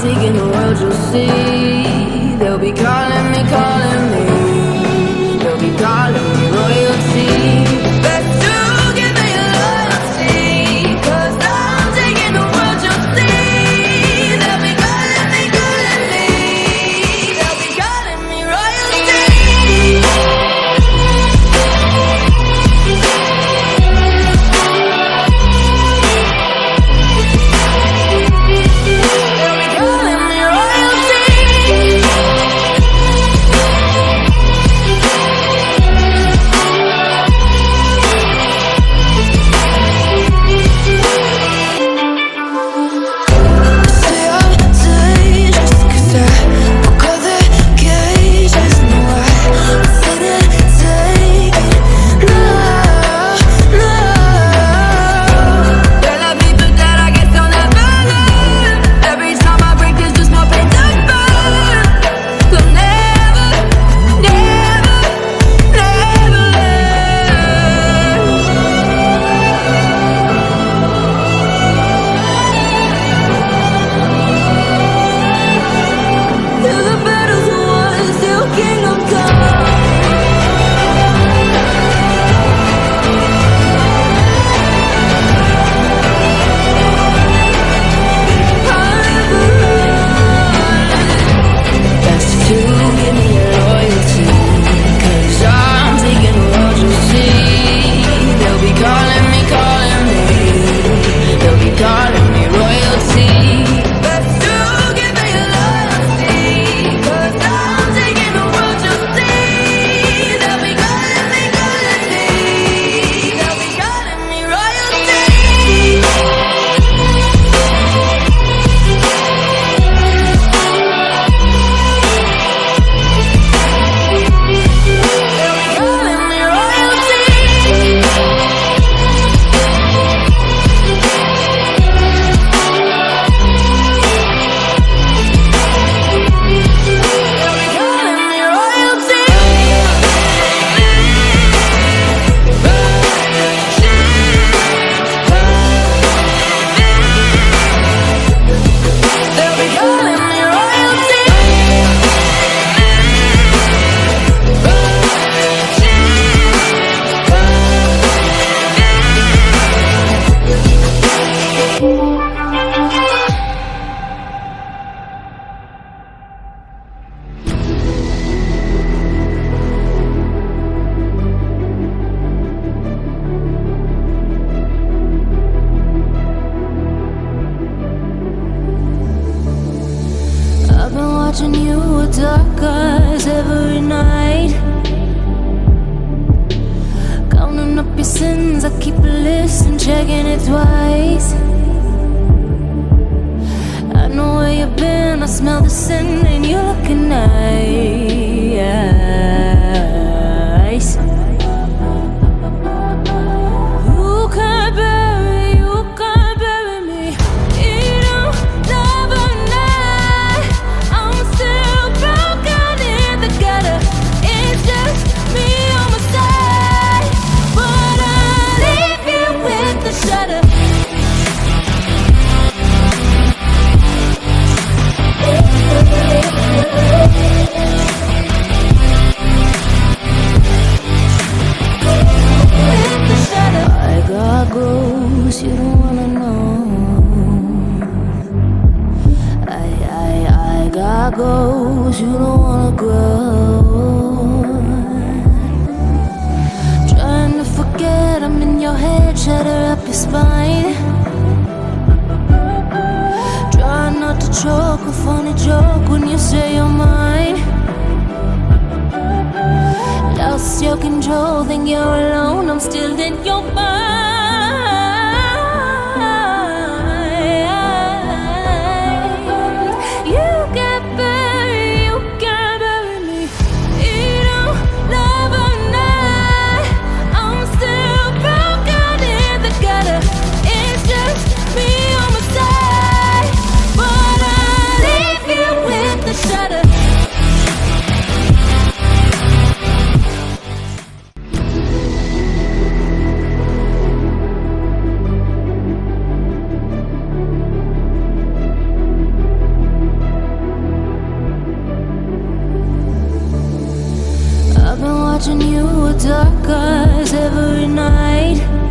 taking the world, you'll see. They'll be calling me, calling me. They'll be calling me royalty. Best to give me loyalty, 'cause I'm taking the world, you'll see. They'll be calling me, calling me. They'll be calling me royalty. Watching you with dark eyes every night, counting up your sins. I keep a list and checking it twice. I know where you've been, I smell the sin, and you're looking nice. You can't bury me. You don't love a night. I'm still broken in the gutter. It's just me on my side, but I'll leave you with the shudder. I got goals you don't wanna know. I got goals you don't wanna grow. Trying to forget I'm in your head, shatter up your spine. Try not to choke, a funny joke when you say you're mine. Lost your control, think you're alone, I'm still in your mind. You can't bury me. You don't love a night. I'm still broken in the gutter. It's just me on my side, but I'll leave you with the shudder. Imagine you were dark eyes every night.